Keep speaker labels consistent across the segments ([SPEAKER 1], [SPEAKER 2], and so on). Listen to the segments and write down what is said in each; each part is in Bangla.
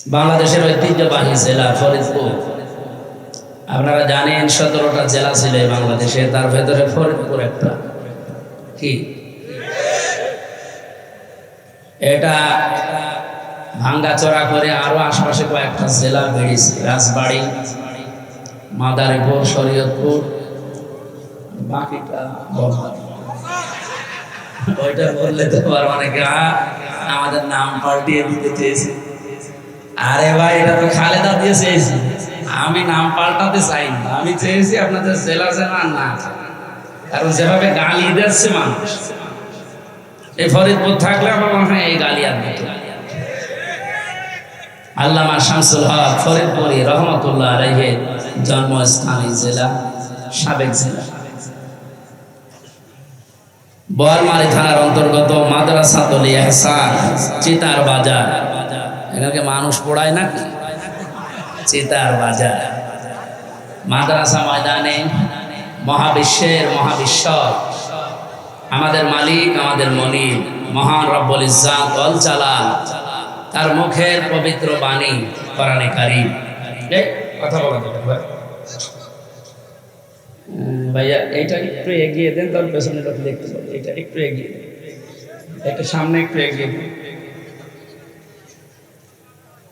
[SPEAKER 1] বাংলাদেশের ঐতিহ্যবাহী জেলা ফরিদপুর। আপনারা জানেন 17টা জেলা ছিল বাংলাদেশে, তার ভেতরে ফরিদপুর একটা। কি এটা ভাঙ্গাচোরা করে আরো আশপাশে কয়েকটা জেলা বেরিয়েছে, রাজবাড়ী, মাদারীপুর, শরীয়তপুর, বাকিটা ওইটা বললে তো অনেকে আমাদের নাম পাল্টিয়ে দিতে চেয়েছে। আরে ভাই, এটা তো খালেদা দিয়ে চেয়েছি, আমি নাম পাল্টাতে চাই না। আমি চেয়েছি আপনাদের জেলা যেন না, কারণ যেভাবে গালি দিচ্ছে মানুষ, এই ফরিদপুর থাকলে আমার মনে হয় এই গালি আর দিত। আল্লামা শামসুল হক ফরিদপুরি রহমতুল্লাহ আলাইহির জন্মস্থানী জেলা, সাবেক জেলা। বোয়ালমারী থানার অন্তর্গত মাদ্রাসাতুল ইহসান, চিতার বাজার। এখানে মানুষ পড়ায় নাকি? চিতার বাজার মাদ্রাসা ময়দানে মহাবিশ্বের মহাবিশ্বর, আমাদের মালিক, আমাদের মনিব, মহান রব্বুল ইজ্জাত ওয়াল জালাল, তার মুখের পবিত্র বাণী কোরআনে কারীম। কথা বলা যাবে ভাইয়া, এইটা একটু এগিয়ে দেন, তাহলে পেছনে লোক দেখতে পাবে। এটা একটু এগিয়ে দেন, এটা সামনে একটু এগিয়ে দেন।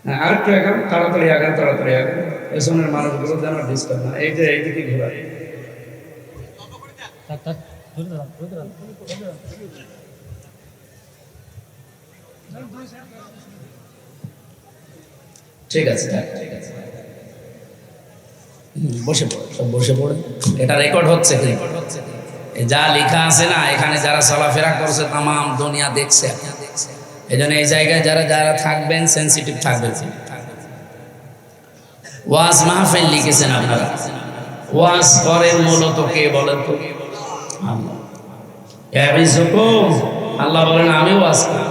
[SPEAKER 1] হ্যাঁ, আর একটু এখন তাড়াতাড়ি আগান, তাড়াতাড়ি আগান, পেছনের মানুষগুলো যেন ডিস্টার্ব না। এই যে এইদিকে ঘোরা। ঠিক আছে, ঠিক আছে, বসে পড়ে, সব বসে পড়ে। এটা রেকর্ড হচ্ছে, যা লেখা আছে না এখানে, যারা চলাফেরা করছে তাম দুনিয়া দেখছে। এই জন্য এই জায়গায় যারা যারা থাকবেন সেন্সিটিভ থাকবেন। ওয়াজ মাহফিল লিখেছেন আপনারা, ওয়াজ করেন মূলত কে বলেন তো? আল্লাহ বলেন আমি ওয়াজ করি।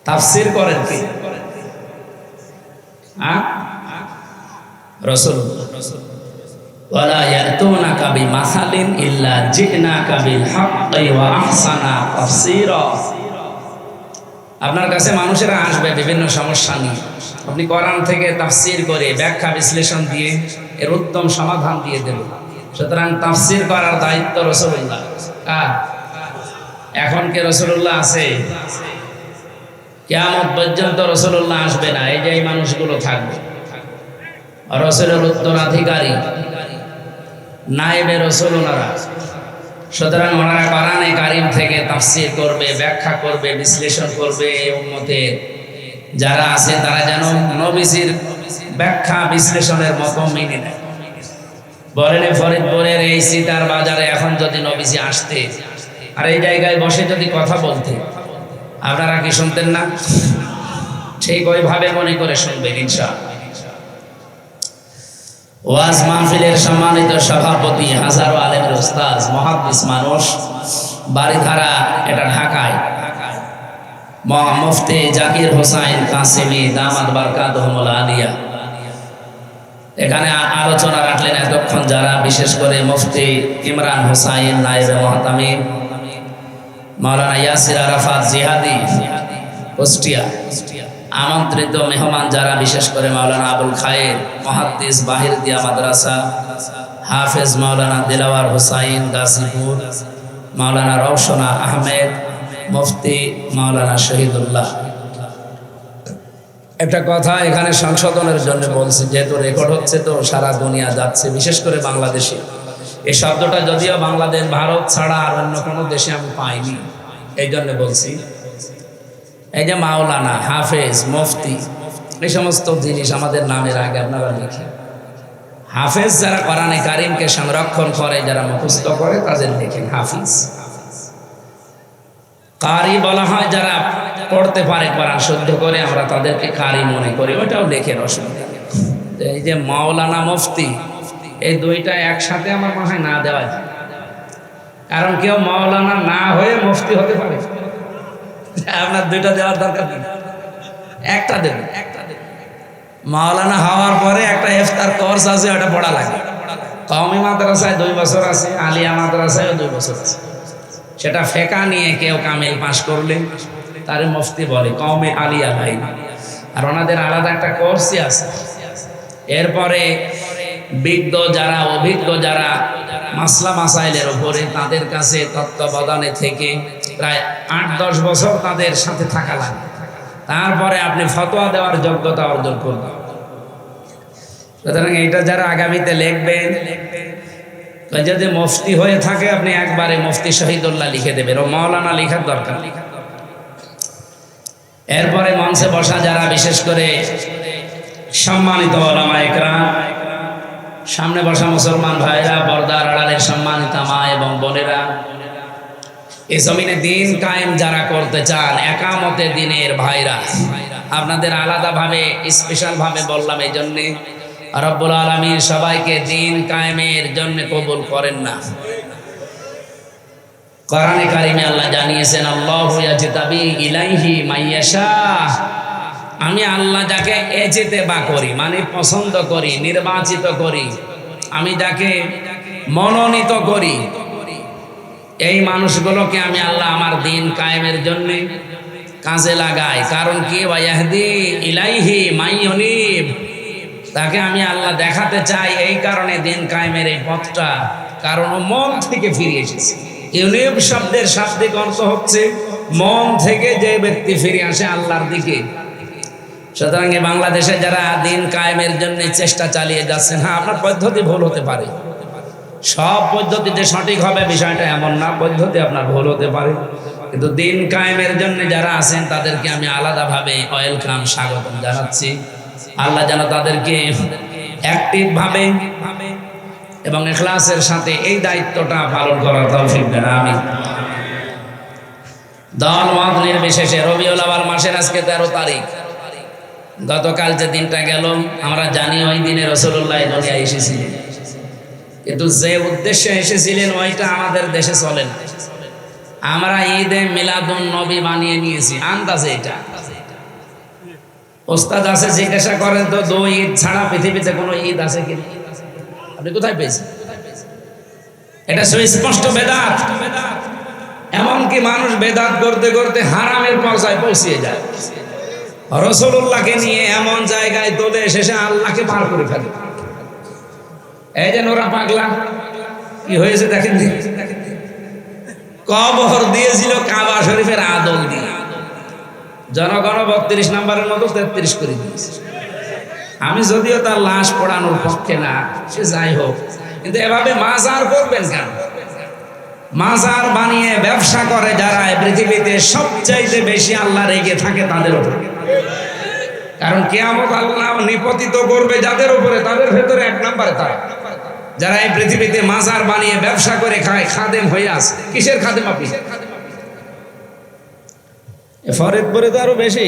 [SPEAKER 1] তাফসীর করেন কে? রাসূলুল্লাহ। ওয়ালা ইয়াতুনাকা বিমাসালিন ইল্লা জিনাকা বিল হাক্কি ওয়া আহসানা তাফসীরা। আপনার কাছে মানুষেরা আসবে বিভিন্ন সমস্যা নিয়ে, আপনি কোরআন থেকে তাফসীর করে ব্যাখ্যা বিশ্লেষণ দিয়ে এর উত্তম সমাধান দিয়ে দেবেন। সুতরাং তাফসীর করার দায়িত্ব রাসূলুল্লাহ। এখন কে রাসূলুল্লাহ আছে? কিয়ামত পর্যন্ত রাসূলুল্লাহ আসবে না। এই যে এই মানুষগুলো থাকবে, রাসূলের উত্তরাধিকারী, নায়েবে রাসূল ওনারা। সুতরাং ওনারা কোরআনে কারীম থেকে তাফসীর করবে, ব্যাখ্যা করবে, বিশ্লেষণ করবে। এই উম্মতের যারা আছে তারা যেন নবীজির ব্যাখ্যা বিশ্লেষণের মতো মেনে নেয়। বলেন ফরিদপুরের এই চিতার বাজারে এখন যদি নবীজি আসতে আর এই জায়গায় বসে যদি কথা বলতে, আপনারা কি শুনতেন না? ঠিক ওইভাবে মনে করে শুনবেন ইনশাআল্লাহ। ওয়াজ মাহফিলের সম্মানিত সভাপতি, হাজারো আলেমের উস্তাদ, মুহাদ্দিস মানুষ, বাড়িধারা এটা ঢাকায়, মুফতি জাকির হোসাইন কাসেমি দামাত বারকাতুহুল আলিয়া, এখানে আলোচনা রাখলেন এতক্ষণ যারা, বিশেষ করে মুফতি ইমরান হোসাইন নায়েবে মুহতামিম, মাওলানা ইয়াসির আরাফাত জিহাদি কুষ্টিয়া, আমন্ত্রিত মেহমান যারা, বিশেষ করে মাওলানা আবুল খায়ের মুহাদ্দিস বাহিরদিয়া মাদ্রাসা, হাফেজ মাওলানা দিলাওয়ার হোসাইন গাজীপুর, মাওলানা রওশনা আহমেদ, মুফতি মাওলানা শহীদুল্লাহ। একটা কথা এখানে সংশোধনের জন্য বলছি, যেহেতু রেকর্ড হচ্ছে তো সারা দুনিয়া যাচ্ছে, বিশেষ করে বাংলাদেশে। এই শব্দটা যদিও বাংলাদেশ, ভারত ছাড়া আর অন্য কোনো দেশে আমি পাইনি, এই জন্য বলছি। এই যে মাওলানা, হাফেজ, মুফতি, এই সমস্ত জিনিস আমাদের নামের আগে আপনারা লিখেন। হাফেজ যারা কোরআনে কারীমকে সংরক্ষণ করে, যারা মুখস্থ করে, তাদের লিখেন হাফিজ। কারি বলা হয় যারা পড়তে পারে, কোরআন শুদ্ধ করে, আমরা তাদেরকে কারি মনে করি, ওইটাও লেখেন, অসুবিধা নেই। এই যে মাওলানা, মুফতি, এই দুইটা একসাথে আমার মনে হয় না দেওয়া যায়, কারণ কেউ মাওলানা না হয়ে মুফতি হতে পারে। আপনার দুইটা দেওয়ার দরকার নেই, একটা দেবেন। মাওলানা হওয়ার পরে একটা ইফতার কোর্স আছে, ওটা পড়া লাগে। কওমি মাদ্রাসায় 2 বছর আছে, আলিয়া মাদ্রাসায় 2 বছর আছে। সেটা ফেকা নিয়ে কেউ কামিল পাশ করলে তারে মুফতি বলে, কওমি আলিয়া ভাই। আর ওনাদের আলাদা একটা কোর্সই আছে। এরপরে বিজ্ঞ যারা, অভিজ্ঞ যারা মাসলা মাসাইলের উপরে, তাদের কাছে তত্ত্বাবধানে থেকে প্রায় 8-10 বছর তাদের সাথে থাকা লাগে, তারপরে আপনি ফতোয়া দেওয়ার যোগ্যতা অর্জন করবেন। সুতরাং এটা যারা আগামীতে লিখবেন, যদি মুফতি হয়ে থাকে আপনি একবারে মুফতি শহীদুল্লাহ লিখে দেবেন, ও মাওলানা লেখার দরকার। এরপরে মঞ্চে বসা যারা, বিশেষ করে সম্মানিত ওলামা ইকরাম, সামনে বসা মুসলমান ভাইরা, পর্দার আড়ালের সম্মানিত মা এবং বোনেরা, এই জমিনে দিন কায়েম যারা করতে চান, একামতে দিনের ভাইরা, আপনাদের আলাদাভাবে স্পেশাল ভাবে বললাম এই জন্যে, রব্বুল আলামিন সবাইকে দিন কায়েমের জন্য কবুল করেন না। কোরআনে কারিমে আল্লাহ জানিয়েছেন, আল্লাহু ইয়াজতাবি ইলাইহি মাইয়াশা, আমি আল্লাহ যাকে এজতেবা করি, মানে পছন্দ করি, নির্বাচিত করি, আমি যাকে মনোনীত করি, এই মানুষগুলোকে আমি আল্লাহ আমার দিন কায়েমের জন্য কাজে লাগাই। কারণ কি, ওয়াহদি ইলাইহি মাইয়ুনিব, তাকে আমি আল্লাহ দেখাতে চাই এই কারণে দিন কায়েমের এই পথটা, কারণ ও মন থেকে ফিরে এসেছে। ইউনিব শব্দের শাব্দিক অর্থ হচ্ছে মন থেকে যে ব্যক্তি ফিরে আসে আল্লাহর দিকে। সুতরাং বাংলাদেশে যারা দিন কায়েমের জন্য চেষ্টা চালিয়ে যাচ্ছেন, হ্যাঁ আপনার পদ্ধতি ভুল হতে পারে, সব পদ্ধতিতে সঠিক হবে বিষয়টা এমন না, পদ্ধতি আপনার ভুল হতে পারে, কিন্তু দিন কায়েমের জন্য যারা আছেন তাদেরকে আমি আলাদাভাবে ওয়েলকাম, স্বাগতম জানাচ্ছি। আল্লাহ যেন তাদেরকে অ্যাক্টিভ ভাবে এবং ইখলাসের সাথে এই দায়িত্বটা পালন করার তৌফিক দেন, আমিন। দল মত নির্বিশেষে রবিউল আউয়াল মাসের আজকে 13 তারিখ, গতকাল যে দিনটা গেল আমরা জানি ওই দিনে রাসূলুল্লাহ দুনিয়ায় এসেছিলেন, কিন্তু যে উদ্দেশ্যে এসেছিলেন ওইটা আমাদের দেশে চলে না। আমরা ঈদে মিলাদুন নবী বানিয়ে নিয়েছি আন্দাজে। এটা ওস্তাদ আছে, জিজ্ঞাসা করেন তো 2 ঈদ ছাড়া পৃথিবীতে কোনো ঈদ আছে কি? আপনি কোথায় পেয়েছেন? এটা সুস্পষ্ট বেদাত। এমনকি মানুষ বেদাত করতে করতে হারামের পর্যায়ে পৌঁছিয়ে যায়, রাসূলুল্লাহকে নিয়ে এমন জায়গায় তোলে শেষে আল্লাহকে পার করে ফেলে। এই যে নোরা পাগলা কি হয়েছে দেখেন, কবর দিয়েছিল কাবা শরীফের আদল দিয়ে, জনগণ 32 নম্বরের মতো 33 করে দিয়েছে। আমি যদিও তার লাশ পোড়ানোর পক্ষে না, সে যাই হোক, কিন্তু এভাবে মাজার করবেন কেন? মাজার বানিয়ে ব্যবসা করে যারা, পৃথিবীতে সবচাইতে বেশি আল্লাহ রেগে থাকে তাদের উপর। কারণ কিয়ামত আল্লাহ নিপতিত করবে যাদের উপরে, তাদের ভেতরে 1 নম্বরে তারা, যারা এই পৃথিবীতে মাজার বানিয়ে ব্যবসা করে খায়, খাদেম হয়ে আছে। কিসের খাদেম আপনি? ফরিদপুরে তো আরো বেশি।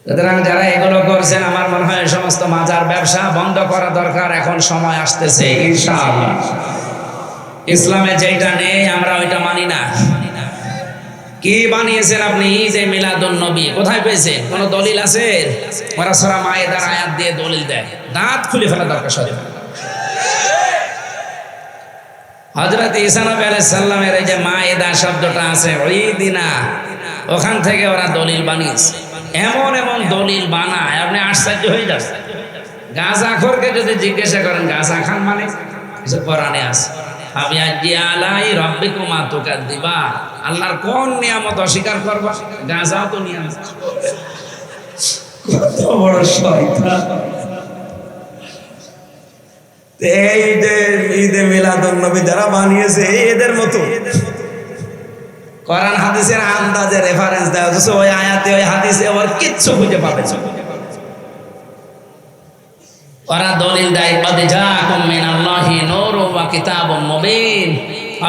[SPEAKER 1] সুতরাং যারা এগুলো করছেন, আমার মনে হয় সমস্ত মাজার ব্যবসা বন্ধ করা দরকার। এখন সময় আসতেছে ইনশাআল্লাহ। ইসলামে যেটা নেই আমরা ওইটা মানি না। কি বানিয়েছেন আপনি? ঈদে মিলাদুন নবী কোথায় পেয়েছেন? কোন দলিল আছে? ওরা সূরা মায়েদার আয়াত দিয়ে দলিল দেয়, দাঁত খুলে ফেলা দরকার সব। হযরত ঈসা নবী আলাইহিস সালামের এই যে মায়েদা শব্দটা আছে, ঈদিনা, ওখান থেকে ওরা দলিল বানিয়েছে। এমন এমন দলিল বানায় আপনি আশ্চর্য হয়ে যাচ্ছেন। গাঁজাখোরকে যদি জিজ্ঞাসা করেন গাঁজা খান মানে, কিছু কোরআনে আছে, আমি আজি আলাই রব্বিকুমা তুকাদ্দিবা, আল্লাহর কোন নিয়ামত অস্বীকার করবা? গাঁজাও তো নিয়ামত। কত বড় শয়তান! এই যে ঈদে মিলাদুন নবী যারা বানিয়েছে এদের মতো কোরআন হাদিসের আন্দাজে রেফারেন্স দেওয়া হচ্ছে, ওই আয়াতে ওই হাদিসে ওর কিচ্ছু খুঁজে পাবে না। ওরা দলিল দেয় কদ জাআকুম মিনাল্লাহি নূরুন ওয়া কিতাবুম মুবিন,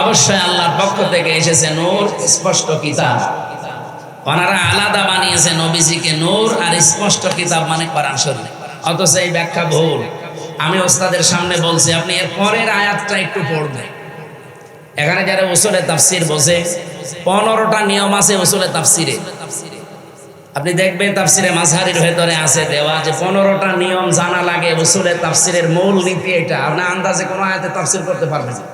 [SPEAKER 1] অবশ্যই আল্লাহর পক্ষ থেকে এসেছে নূর, স্পষ্ট কিতাব। ওনারা আলাদা বানিয়েছে নবীজিকে নূর আর স্পষ্ট কিতাব মানে কোরআন শরীফ, অথচ এই ব্যাখ্যা ভুল। আমি ওস্তাদের সামনে বলছি, আপনি এর পরের আয়াতটা একটু পড়বেন। এখানে যারা উসুলে তাফসির বসে, 15টা নিয়ম আছে উসুলে তাফসিরে। আপনি দেখবেন তাফসিরে মাযহারির ভেতরে আছে দেওয়া যে 15টা নিয়ম জানা লাগে। উসুলে তাফসিরের মূল নীতি এটা। আপনি আন্দাজে কোনো আয়াতে তাফসির করতে পারবেন না।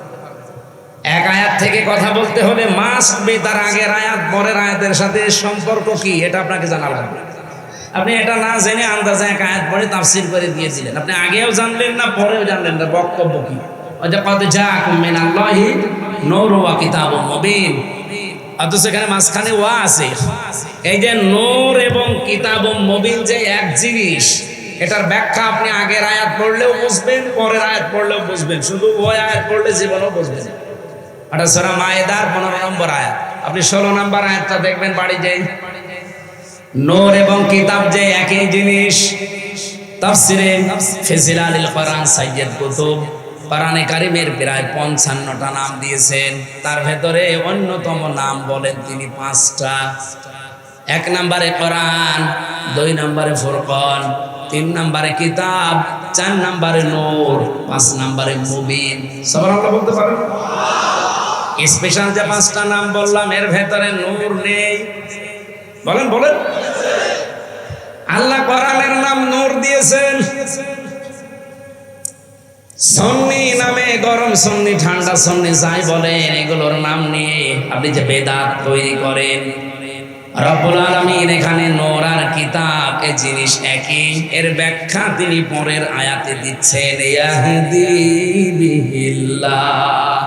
[SPEAKER 1] এক আয়াত থেকে কথা বলতে হলে মাস্ট বি তার আগের আয়াত পরের আয়াতের সাথে সম্পর্ক কি এটা আপনাকে জানা লাগবে। আপনি এটা না জেনে আন্দাজে এক আয়াত পড়ে তাফসীর করে দিয়ে দিলেন, আপনি আগেও জানলেন না পরেও জানলেন না বক্তব্য কি। কদ জাআকুম মিনাল্লাহি নূরুন ওয়া কিতাবুম মুবিন, অথচ এখানে মাঝখানে ওয়া আছে। এই যে নূর এবং কিতাবুম মুবিন যে এক জিনিস, এটার ব্যাখ্যা আপনি আগের আয়াত পড়লেও বুঝবেন, পরের আয়াত পড়লেও বুঝবেন, শুধু ওই আয়াত পড়লে জীবনেও বুঝবেন। এটা সূরা মায়েদার 15 নম্বর আয়াত। আপনি 16 নম্বর আয়াতটা দেখবেন বাড়ি যাই। নূর এবং কিতাব যে একই জিনিস। তাফসিরে ফি জিলালিল কোরআন সাইয়্যিদ কুতুব কোরআনে কারিমের প্রায় 55টা নাম দিয়েছেন, তার ভেতরে অন্যতম নাম বলেন তিনি 5টা। 1 নম্বরে কোরআন, 2 নম্বরে ফুরকান, 3 নম্বরে কিতাব, 4 নম্বরে নূর, 5 নম্বরে মুবিন। সুবহানাল্লাহ বলতে পারেন? স্পেশাল যে 5টা নাম বললাম এর ভেতরে নূর নেই। বলেন বলেন। আল্লাহ কোরআনের নাম নূর দিয়েছেন। সুন্নি নামে গরম সুন্নি, ঠান্ডা সুন্নি যাই বলেন, এগুলোর নাম নিয়ে আপনি যে বেদাত তৈরি করেন। রব্বুল আলামিন এখানে নূর আর কিতাব এই জিনিস একই, এর ব্যাখ্যা তিনি পরের আয়াতে দিচ্ছেন। ইয়াহদি বিহিল্লাহ,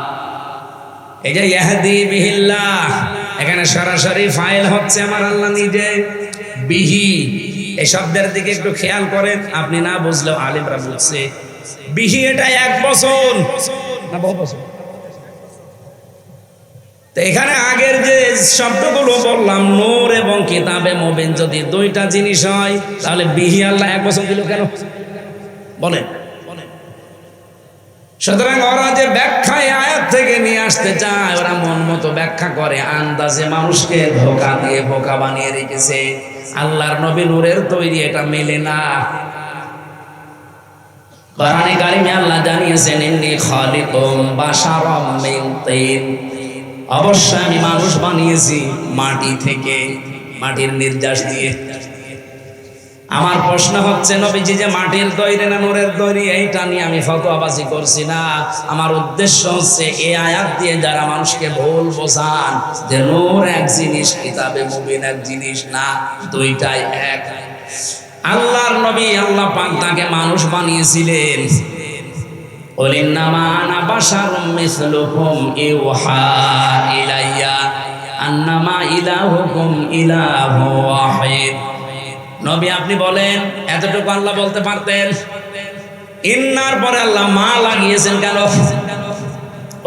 [SPEAKER 1] এই যে ইয়াহদি বিহিল্লাহ, এখানে সরাসরি ফাইল হচ্ছে আমার আল্লাহ নিজে। বিহি এই শব্দের দিকে একটু খেয়াল করেন, আপনি না বুঝলেও আলেমরা বলছে বিহি এটা 1 বছর না বহু বছর। তো এখানে আগের যে শব্দগুলো বললাম নূর এবং কিতাবে মুবিন যদি 2টা জিনিস হয়, তাহলে বিহি আল্লাহ 1 বছর দিল কেন বলেন? সুতরাং ওরা যে ব্যাখ্যায় আয়াত থেকে নিয়ে আসতে চায়, ওরা মন মতো ব্যাখ্যা করে, আন্দাজে মানুষকে ধোঁকা দিয়ে বোকা বানিয়ে রেখেছে। আল্লাহর নবী নূরের তৈরি, এটা মেলে না। কোরআনে কারিমে আল্লাহ জানিয়েছেন ইন্নী খালিকুম বাশারাম মিন তিন, অবশ্যই আমি মানুষ বানিয়েছি মাটি থেকে, মাটির নির্যাস দিয়ে। আমার প্রশ্ন হচ্ছে নবীজি যে মাটির তৈরি না নূরের তৈরি, এইটা নিয়ে আমি ফতোয়াবাজি করছি না। আমার উদ্দেশ্য হচ্ছে এই আয়াত দিয়ে যারা মানুষকে ভুল বোঝান যে নূর এক জিনিস, কিতাবে মুবিন এক জিনিস, না, 2টাই এক। আল্লাহর নবী আল্লাহ পাক তাকে মানুষ বানিয়েছিলেন। কুল ইন্নামা আনা বাশারুম মিসলুকুম ইউহা ইলাইয়া আন্নামা ইলাহুকুম ইলাহু ওয়াহিদ। নবী আপনি বলেন, এতটুকু আল্লাহ বলতে পারতেন। ইন্নার পরে আল্লাহ মা লাগিয়েছেন কেন?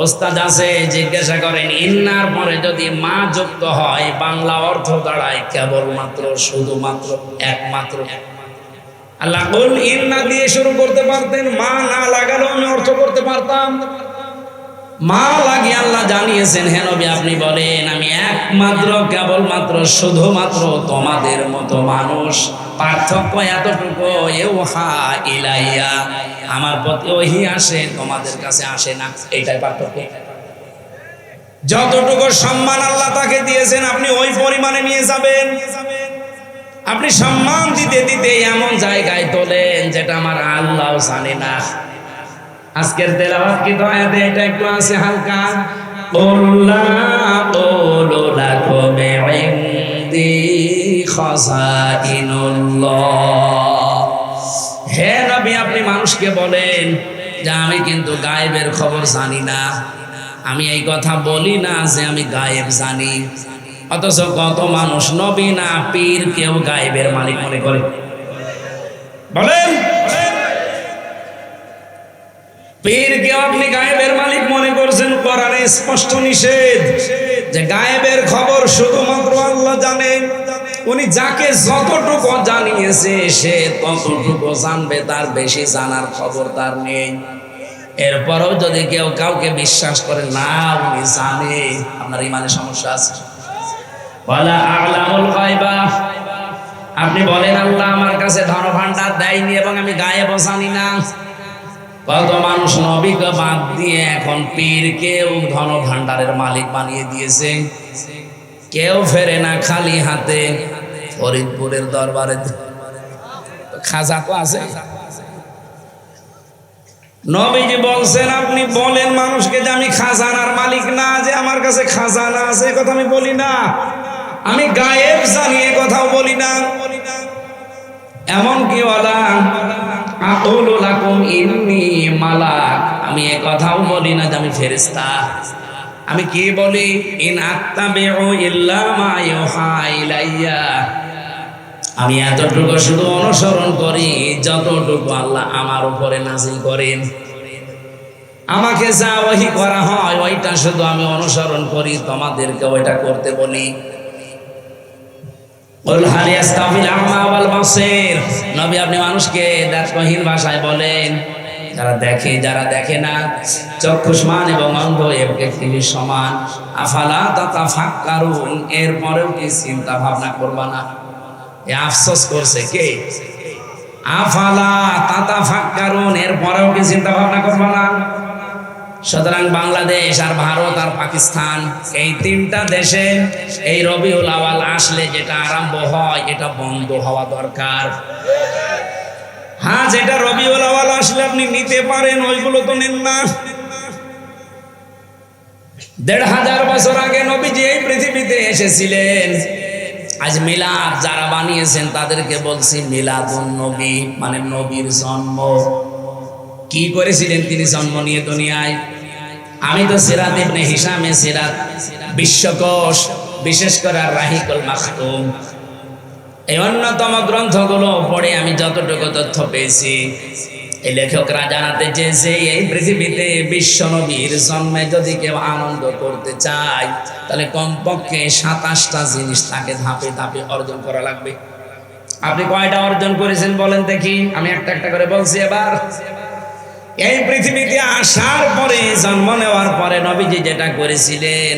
[SPEAKER 1] ওস্তাদ আছে জিজ্ঞাসা করেন, ইন্নার পরে যদি মা যুক্ত হয় বাংলা অর্থ দাঁড়ায় কেবলমাত্র, শুধুমাত্র, একমাত্র। আল্লাহ কুল ইন্না দিয়ে শুরু করতে পারতেন, মা না লাগালেও আমি অর্থ করতে পারতাম। মা লাগিয়ে আল্লাহ জানিয়েছেন, হে নবী আপনি বলেন আমি একমাত্র, কেবলমাত্র, শুধুমাত্র তোমাদের মতো মানুষ। পার্থক্য এতটুকু, ইউহা ইলাইয়া, আমার প্রতি ওহী আসে, তোমাদের কাছে আসে না, এইটাই পার্থক্য। যতটুকু সম্মান আল্লাহ তাকে দিয়েছেন আপনি ওই পরিমাণে নিয়ে যাবেন। আপনি সম্মান দিতে দিতে এমন জায়গায় তোলেন যেটা আমার আল্লাহও জানে না। আজকের তেলাওয়াত কি দয়াতে এটা একটু আছে হালকা। কুল্লা কুলু লাকুম ইনদি খাযাইনুল্লাহ, হে নবী আপনি মানুষকে বলেন যে আমি কিন্তু গায়েবের খবর জানি না। আমি এই কথা বলি না যে আমি গায়েব জানি, অথচ কত মানুষ নবী না পীর কেউ গায়েবের মালিক মনে করে। বলেন, পীরকেও আপনি গায়েবের মালিক মনে করছেন। কোরআনে স্পষ্ট নিষেধ যে গায়েবের খবর শুধুমাত্র আল্লাহ জানেন। উনি যাকে যতটুকু জানিয়েছে সে ততটুকু জানবে, তার বেশি জানার খবর তার নেই। এরপরও যদি কেউ কাউকে বিশ্বাস করে না উনি জানে, আপনার ইমানে সমস্যা আছে। ওয়ালা আ'লামুল গায়বা, আপনি বলেন আল্লাহ আমার কাছে ধন ভান্ডার দেয়নি এবং আমি গায়েব জানি না। কত মানুষ নবীকে বাদ দিয়ে এখন পীরকেও ধন ভান্ডারের মালিক বানিয়ে দিয়েছে। কেউ ফেরে না খালি হাতে। ফরিদপুরের দরবারে খাজা তো আছে, নবীজি বলছেন, আপনি বলেন মানুষকে যে আমি খাজানার মালিক না, যে আমার কাছে খাজানা আছে, কথা আমি বলি না। আমি গায়েব জানি, এ কথাও বলি না। এমনকি ওয়ালা আকুলু লাকুম ইন্নী মালাক, আমি এ কথাও বলি না যে আমি ফেরেশতা। আমি কি বলি? ইন আত্তাবিউ ইল্লা মা ইউহা ইলাইয়া, আমি এতটুকু শুধু অনুসরণ করি যতটুকু আল্লাহ আমার উপরে নাযিল করেন। আমাকে যা ওহী করা হয় ওইটা শুধু আমি অনুসরণ করি, তোমাদেরকে ওইটা করতে বলি। নবী, আপনি মানুষকে দ্ব্যর্থহীন ভাষায় বলেন, যারা দেখে যারা দেখে না, চক্ষুষ্মান এবং অন্ধ একটি সমান। আফালা তাতাফাক্কারুন, এরপরেও কি চিন্তা ভাবনা করবা না? এ আফসোস করছে কে? আফালা তাতাফাক্কারুন, এরপরেও কি চিন্তা ভাবনা করবা না? সুতরাং বাংলাদেশ আর ভারত আর পাকিস্তান, এই তিনটা দেশে এই রবিউল আওয়াল আসলে যেটা আরম্ভ হয়, এটা বন্ধ হওয়া দরকার। হ্যাঁ, যেটা রবিউল আওয়াল আসলে আপনি নিতে পারেন, ওইগুলো তো নেন না। ১৫০০ বছর আগে নবীজি এই পৃথিবীতে এসেছিলেন। আজ মিলাদ যারা বানিয়েছেন তাদেরকে বলছি মিলাদুন নবী, মানে নবীর জন্ম। কি করেছিলেন তিনি জন্ম নিয়ে দুনিয়ায়? আমি তো সিরাত ইবনে হিশামে সিরাত বিশ্বকোষ, বিশেষ করে রাহিকুল মাখতুম, এই অন্যতম গ্রন্থগুলো পড়ে আমি যতটুকু তথ্য পেয়েছি, এই লেখকরা জানাতে চেয়েছে এই পৃথিবীতে বিশ্ব নবীর জন্মে যদি কেউ আনন্দ করতে চায়, তাহলে কমপক্ষে ২৭টা জিনিস তাকে ধাপে ধাপে অর্জন করা লাগবে। আপনি কয়টা অর্জন করেছেন বলেন দেখি? আমি একটা একটা করে বলছি। এবার এই পৃথিবীতে আসার পরে, জন্ম নেওয়ার পরে নবীজি যেটা করেছিলেন,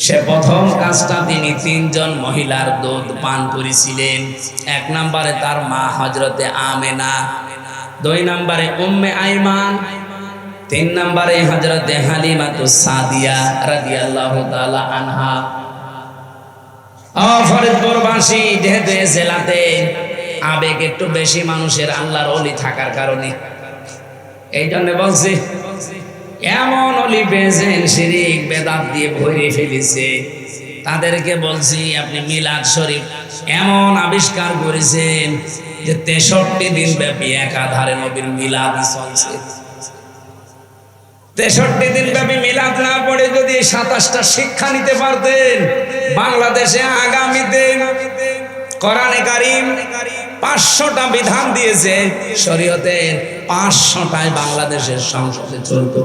[SPEAKER 1] সে প্রথম কাজটা তিনি ৩ জন মহিলার দুধ পান করেছিলেন। ১ নম্বরে তার মা হযরতে আমেনা, ২ নম্বরে উম্মে আইমান, ৩ নম্বরে হযরতে হালিমাতুস সাদিয়া রাদিয়াল্লাহু তাআলা আনহা। ফরিদপুরবাসী যেহেতু এই জেলাতে আবেগ একটু বেশি মানুষের, আল্লাহর ওলি থাকার কারণে, এই জন্য বলছি, এমন ওলি পেয়েছেন শিরিক বেদাত দিয়ে ভরে ফেলেছে, তাদেরকে বলছি আপনি মিলাদ শরীফ এমন আবিষ্কার করেছেন যে ৬৩ দিন ব্যাপী একাধারে নবীর মিলাদ চলছে। ৬৩ দিন ব্যাপী মিলাদ না পড়ে যদি ২৭টা শিক্ষা নিতে পারতেন, বাংলাদেশে আগামীতে কোরআনে কারীম ৫০০টা বিধান দিয়েছে শরীয়তের, ৫০০টায় বাংলাদেশের সংসদে চলত।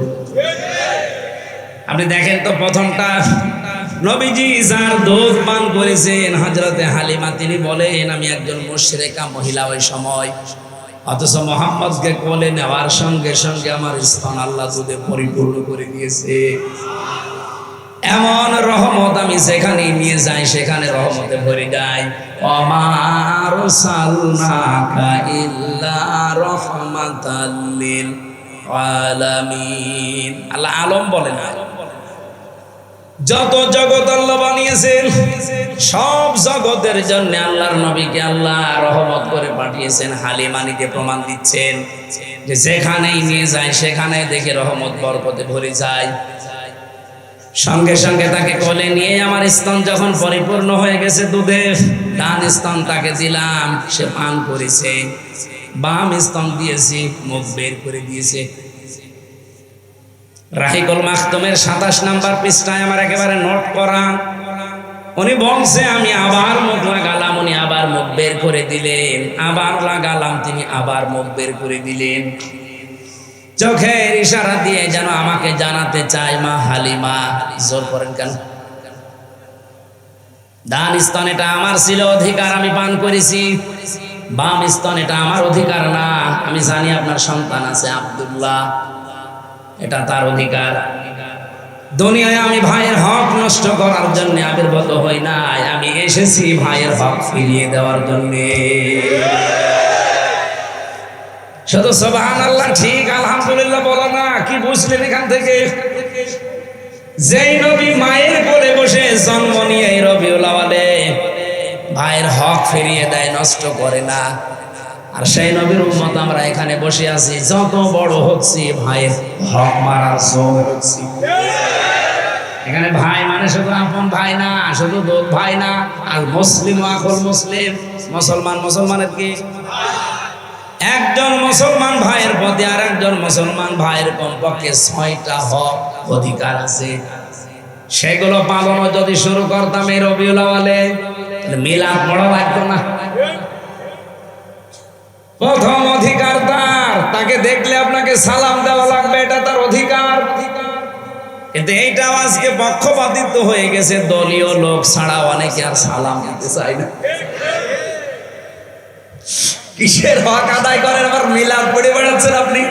[SPEAKER 1] আপনি দেখেন তো, প্রথমটা নবীজি যার দুধ পান করেছেন হযরতে হালিমা, তিনি বলেন আমি একজন মুশরিকা মহিলা ওই সময়, অথচ মুহাম্মদকে কোলে নেওয়ার সঙ্গে সঙ্গে আমার স্তন আল্লাহ দুধে পরিপূর্ণ করে দিয়েছে। এমন রহমত আমি যেখানে নিয়ে যাই সেখানে রহমতে ভরে যায়। ওমা আরসালনাকা ইল্লা রাহমাতাল লিল আলামিন, আল্লাহ আলম বলে না, যত জগৎ আল্লাহ বানিয়েছেন সব জগতের জন্য আল্লাহর নবীকে আল্লাহ রহমত করে পাঠিয়েছেন। হালিমানিকে প্রমাণ দিচ্ছেন যে যেখানেই নিয়ে যায় সেখানে দেখে রহমত বরকতে ভরে যায়। সঙ্গে সঙ্গে তাকে কোলে নিয়ে আমার স্তন যখন পরিপূর্ণ হয়ে গেছে দুধে, ডান স্তন তাকে দিলাম, সে পান করেছে। বাম স্তন দিয়েছি, মুখ বের করে দিয়েছে। রাহিকুল মাখতুমের ২৭ নম্বর পৃষ্ঠায় আমার একেবারে নোট করা। উনি বলছে আমি আবার মুখ লাগালাম, উনি আবার মুখ বের করে দিলেন, আবার লাগালাম, তিনি আবার মুখ বের করে দিলেন। চোখের ইশারা দিয়ে যেন আমাকে জানাতে চায় মা হালিমা, জোর করেন কেন? ডান স্তন এটা আমার ছিল অধিকার, আমি পান করেছি। বাম স্তন এটা আমার অধিকার না। আমি জানি আপনার সন্তান আছে আব্দুল্লাহ, এটা তার অধিকার। দুনিয়ায় আমি ভাইয়ের হক নষ্ট করার জন্য আবির্ভূত হই নাই, আমি এসেছি ভাইয়ের হক ফিরিয়ে দেওয়ার জন্য। শুধু সুবহানাল্লাহ ঠিক আলহামদুলিল্লাহ বলো না। কি বুঝলেন এখান থেকে? যেই নবী মায়ের কোলে বসে জন্ম নিয়ে এই রবিউল আওয়ালে ভাইয়ের হক ফিরিয়ে দেয়, নষ্ট করে না, আর সেই নবীর উম্মত আমরা এখানে বসে আছি, যত বড় হচ্ছি ভাইয়ের হক মারার জোর হচ্ছি। এখানে ভাই মানে শুধু আপন ভাই না, শুধু দুধ ভাই না, আর মুসলিম আখুল মুসলিম, মুসলমান মুসলমানের কি একজন মুসলমান ভাইয়ের প্রতি আর একজন মুসলমান ভাইয়ের কমপক্ষে 6টা হক অধিকার আছে। সেগুলো পালন যদি শুরু করতাম এই রবিউল আউয়ালে, মিলাদ পড়া লাগতো না। প্রথম অধিকার তাকে দেখলে আপনাকে সালাম দেওয়া লাগবে, এটা তার অধিকার। কিন্তু এইটাও আজকে পক্ষপাতিত্ব হয়ে গেছে, দলীয় লোক ছাড়া অনেকে আর সালাম দিতে চায় না। কিসের হক আদায় করেন, আবার মিলাদ পড়ে বেড়াচ্ছেন আপনি।